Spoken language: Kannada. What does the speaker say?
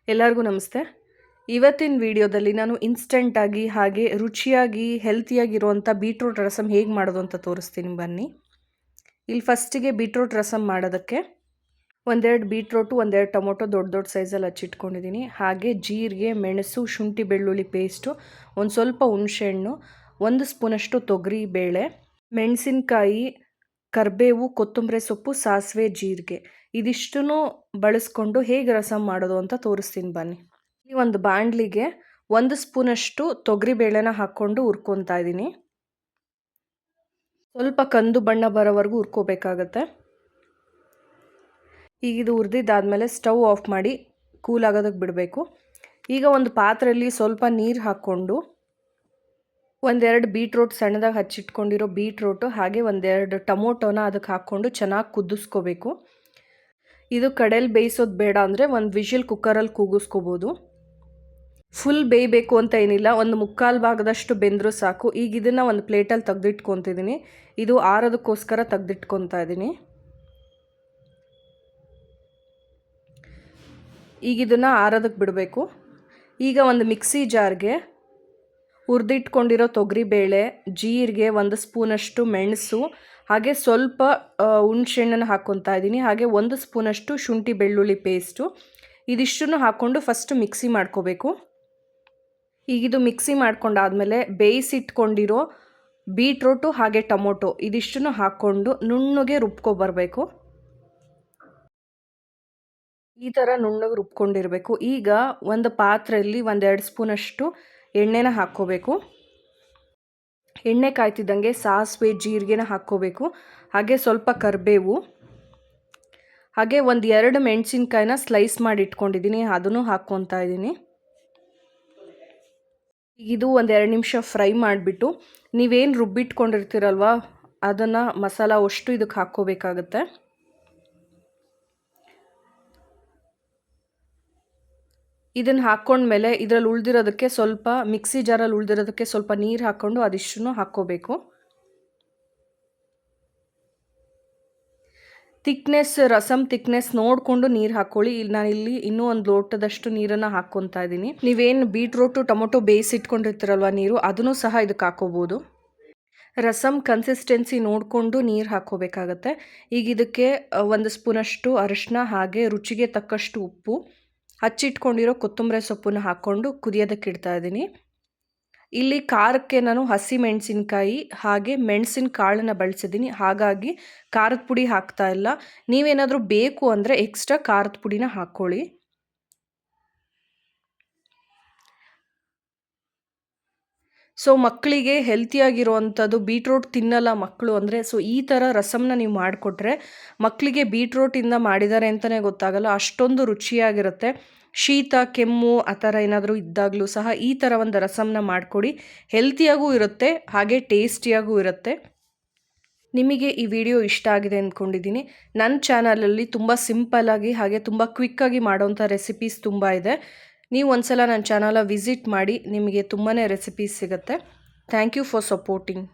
ಎಲ್ಲರಿಗೂ ನಮಸ್ತೆ. ಇವತ್ತಿನ ವಿಡಿಯೋದಲ್ಲಿ ನಾನು ಇನ್ಸ್ಟೆಂಟಾಗಿ ಹಾಗೆ ರುಚಿಯಾಗಿ ಹೆಲ್ತಿಯಾಗಿರುವಂಥ ಬೀಟ್ರೂಟ್ ರಸಮ್ ಹೇಗೆ ಮಾಡೋದು ಅಂತ ತೋರಿಸ್ತೀನಿ ಬನ್ನಿ. ಇಲ್ಲಿ ಫಸ್ಟಿಗೆ ಬೀಟ್ರೂಟ್ ರಸಮ್ ಮಾಡೋದಕ್ಕೆ ಒಂದೆರಡು ಬೀಟ್ರೂಟು, ಒಂದೆರಡು ಟೊಮೊಟೊ ದೊಡ್ಡ ಸೈಜಲ್ಲಿ ಹಚ್ಚಿಟ್ಕೊಂಡಿದ್ದೀನಿ. ಹಾಗೆ ಜೀರಿಗೆ, ಮೆಣಸು, ಶುಂಠಿ ಬೆಳ್ಳುಳ್ಳಿ ಪೇಸ್ಟು, ಒಂದು ಸ್ವಲ್ಪ ಹುಣಸೆಹಣ್ಣು, 1 ಸ್ಪೂನಷ್ಟು ತೊಗರಿ ಬೇಳೆ, ಮೆಣಸಿನ್ಕಾಯಿ, ಕರಿಬೇವು, ಕೊತ್ತಂಬರಿ ಸೊಪ್ಪು, ಸಾಸಿವೆ, ಜೀರಿಗೆ ಇದಿಷ್ಟನ್ನು ಬಳಸ್ಕೊಂಡು ಹೇಗೆ ರಸಮ್ ಮಾಡೋದು ಅಂತ ತೋರಿಸ್ತೀನಿ ಬನ್ನಿ. ಈ ಒಂದು ಬಾಣಲಿಗೆ 1 ಸ್ಪೂನಷ್ಟು ತೊಗರಿ ಬೇಳೆನ ಹಾಕ್ಕೊಂಡು ಹುರ್ಕೊತಾ ಇದ್ದೀನಿ. ಸ್ವಲ್ಪ ಕಂದು ಬಣ್ಣ ಬರೋವರೆಗೂ ಹುರ್ಕೋಬೇಕಾಗತ್ತೆ. ಈಗ ಇದು ಹುರಿದಿದ್ದಾದಮೇಲೆ ಸ್ಟವ್ ಆಫ್ ಮಾಡಿ ಕೂಲ್ ಆಗೋದಕ್ಕೆ ಬಿಡಬೇಕು. ಈಗ ಒಂದು ಪಾತ್ರೆಯಲ್ಲಿ ಸ್ವಲ್ಪ ನೀರು ಹಾಕ್ಕೊಂಡು ಒಂದೆರಡು ಬೀಟ್ರೂಟ್ ಸಣ್ಣದಾಗಿ ಹಚ್ಚಿಟ್ಕೊಂಡಿರೋ ಬೀಟ್ರೂಟು ಹಾಗೆ ಒಂದೆರಡು ಟೊಮೊಟೊನ ಅದಕ್ಕೆ ಹಾಕ್ಕೊಂಡು ಚೆನ್ನಾಗಿ ಕುದಿಸ್ಕೋಬೇಕು. ಇದು ಕಡೇಲಿ ಬೇಯಿಸೋದು ಬೇಡ ಅಂದರೆ ಒಂದು ವಿಷಲ್ ಕುಕ್ಕರಲ್ಲಿ ಕೂಗಿಸ್ಕೋಬೋದು. ಫುಲ್ ಬೇಯಬೇಕು ಅಂತ ಏನಿಲ್ಲ, ಒಂದು 3/4 ಭಾಗದಷ್ಟು ಬೆಂದರೂ ಸಾಕು. ಈಗ ಇದನ್ನು ಒಂದು ಪ್ಲೇಟಲ್ಲಿ ತೆಗೆದಿಟ್ಕೊತಿದ್ದೀನಿ. ಇದು ಆರೋದಕ್ಕೋಸ್ಕರ ತೆಗೆದಿಟ್ಕೊತಾ ಇದ್ದೀನಿ. ಈಗ ಇದನ್ನು ಆರೋದಕ್ಕೆ ಬಿಡಬೇಕು. ಈಗ ಒಂದು ಮಿಕ್ಸಿ ಜಾರ್ಗೆ ಹುರಿದಿಟ್ಕೊಂಡಿರೋ ತೊಗರಿಬೇಳೆ, ಜೀರಿಗೆ, 1 ಸ್ಪೂನಷ್ಟು ಮೆಣಸು ಹಾಗೆ ಸ್ವಲ್ಪ ಹುಣಸೆಹಣ್ಣನ್ನು ಹಾಕ್ಕೊತಾ ಇದ್ದೀನಿ. ಹಾಗೆ 1 ಸ್ಪೂನಷ್ಟು ಶುಂಠಿ ಬೆಳ್ಳುಳ್ಳಿ ಪೇಸ್ಟು ಇದಿಷ್ಟನ್ನು ಹಾಕ್ಕೊಂಡು ಫಸ್ಟ್ ಮಿಕ್ಸಿ ಮಾಡ್ಕೋಬೇಕು. ಈಗ ಇದು ಮಿಕ್ಸಿ ಮಾಡ್ಕೊಂಡಾದಮೇಲೆ ಬೇಯಿಸಿಟ್ಕೊಂಡಿರೋ ಬೀಟ್ರೂಟು ಹಾಗೆ ಟೊಮೊಟೊ ಇದಿಷ್ಟನ್ನು ಹಾಕ್ಕೊಂಡು ನುಣ್ಣಗೆ ರುಬ್ಕೊಬರಬೇಕು. ಈ ಥರ ನುಣ್ಣಗೆ ರುಬ್ಕೊಂಡಿರಬೇಕು. ಈಗ ಒಂದು ಪಾತ್ರೆಯಲ್ಲಿ 1-2 ಸ್ಪೂನಷ್ಟು ಎಣ್ಣೆನ ಹಾಕ್ಕೋಬೇಕು. ಎಣ್ಣೆ ಕಾಯ್ತಿದ್ದಂಗೆ ಸಾಸಿವೆ, ಜೀರಿಗೆನ ಹಾಕ್ಕೋಬೇಕು. ಹಾಗೆ ಸ್ವಲ್ಪ ಕರಿಬೇವು, ಹಾಗೆ 1-2 ಮೆಣಸಿನ್ಕಾಯಿನ ಸ್ಲೈಸ್ ಮಾಡಿ ಇಟ್ಕೊಂಡಿದ್ದೀನಿ, ಅದನ್ನು ಹಾಕ್ಕೊತಾ ಇದ್ದೀನಿ. ಇದು 1-2 ನಿಮಿಷ ಫ್ರೈ ಮಾಡಿಬಿಟ್ಟು ನೀವೇನು ರುಬ್ಬಿಟ್ಕೊಂಡಿರ್ತೀರಲ್ವ ಅದನ್ನು ಮಸಾಲ ಅಷ್ಟು ಇದಕ್ಕೆ ಹಾಕ್ಕೋಬೇಕಾಗತ್ತೆ. ಇದನ್ನು ಹಾಕ್ಕೊಂಡ್ಮೇಲೆ ಇದರಲ್ಲಿ ಉಳಿದಿರೋದಕ್ಕೆ ಸ್ವಲ್ಪ ಮಿಕ್ಸಿ ಜಾರಲ್ಲಿ ಉಳಿದಿರೋದಕ್ಕೆ ಸ್ವಲ್ಪ ನೀರು ಹಾಕ್ಕೊಂಡು ಅದಿಷ್ಟನ್ನು ಹಾಕ್ಕೋಬೇಕು. ರಸಮ್ ತಿಕ್ನೆಸ್ ನೋಡಿಕೊಂಡು ನೀರು ಹಾಕ್ಕೊಳ್ಳಿ. ನಾನಿಲ್ಲಿ ಇನ್ನೂ ಒಂದು ಲೋಟದಷ್ಟು ನೀರನ್ನು ಹಾಕ್ಕೊತಾ ಇದ್ದೀನಿ. ನೀವೇನು ಬೀಟ್ರೂಟು ಟೊಮೊಟೊ ಬೇಯಿಸಿಟ್ಕೊಂಡಿರ್ತೀರಲ್ವ ನೀರು, ಅದನ್ನು ಸಹ ಇದಕ್ಕೆ ಹಾಕ್ಕೋಬೋದು. ರಸಮ್ ಕನ್ಸಿಸ್ಟೆನ್ಸಿ ನೋಡಿಕೊಂಡು ನೀರು ಹಾಕ್ಕೋಬೇಕಾಗತ್ತೆ. ಈಗ ಇದಕ್ಕೆ 1 ಸ್ಪೂನಷ್ಟು ಅರಿಶಿನ ಹಾಗೆ ರುಚಿಗೆ ತಕ್ಕಷ್ಟು ಉಪ್ಪು, ಹಚ್ಚಿಟ್ಕೊಂಡಿರೋ ಕೊತ್ತಂಬರಿ ಸೊಪ್ಪನ್ನು ಹಾಕ್ಕೊಂಡು ಕುದಿಯೋದಕ್ಕೆ ಇಡ್ತಾ ಇದ್ದೀನಿ. ಇಲ್ಲಿ ಖಾರಕ್ಕೆ ನಾನು ಹಸಿ ಮೆಣಸಿನ್ಕಾಯಿ ಹಾಗೆ ಮೆಣಸಿನ ಕಾಳನ್ನು ಬಳಸಿದ್ದೀನಿ, ಹಾಗಾಗಿ ಖಾರದ ಪುಡಿ ಹಾಕ್ತಾ ಇಲ್ಲ. ನೀವೇನಾದರೂ ಬೇಕು ಅಂದರೆ ಎಕ್ಸ್ಟ್ರಾ ಖಾರದ ಪುಡಿನ ಹಾಕ್ಕೊಳ್ಳಿ. ಸೊ ಮಕ್ಕಳಿಗೆ ಹೆಲ್ತಿಯಾಗಿರುವಂಥದ್ದು, ಬೀಟ್ರೂಟ್ ತಿನ್ನಲ್ಲ ಮಕ್ಕಳು ಅಂದರೆ, ಸೊ ಈ ಥರ ರಸಮ್ನ ನೀವು ಮಾಡಿಕೊಟ್ರೆ ಮಕ್ಕಳಿಗೆ ಬೀಟ್ರೂಟಿಂದ ಮಾಡಿದ್ದಾರೆ ಅಂತಲೇ ಗೊತ್ತಾಗಲ್ಲ, ಅಷ್ಟೊಂದು ರುಚಿಯಾಗಿರುತ್ತೆ. ಶೀತ, ಕೆಮ್ಮು ಆ ಥರ ಏನಾದರೂ ಇದ್ದಾಗಲೂ ಸಹ ಈ ಥರ ಒಂದು ರಸಮ್ನ ಮಾಡಿಕೊಡಿ. ಹೆಲ್ತಿಯಾಗೂ ಇರುತ್ತೆ ಹಾಗೆ ಟೇಸ್ಟಿಯಾಗೂ ಇರುತ್ತೆ. ನಿಮಗೆ ಈ ವಿಡಿಯೋ ಇಷ್ಟ ಆಗಿದೆ ಅಂದ್ಕೊಂಡಿದ್ದೀನಿ. ನನ್ನ ಚಾನಲಲ್ಲಿ ತುಂಬ ಸಿಂಪಲ್ಲಾಗಿ ಹಾಗೆ ತುಂಬ ಕ್ವಿಕ್ಕಾಗಿ ಮಾಡೋವಂಥ ರೆಸಿಪೀಸ್ ತುಂಬ ಇದೆ. ನೀವು ಒಂದ್ಸಲ ನನ್ನ ಚಾನಲ ವಿಸಿಟ್ ಮಾಡಿ, ನಿಮಗೆ ತುಂಬಾ ರೆಸಿಪೀಸ್ ಸಿಗುತ್ತೆ. Thank you for supporting.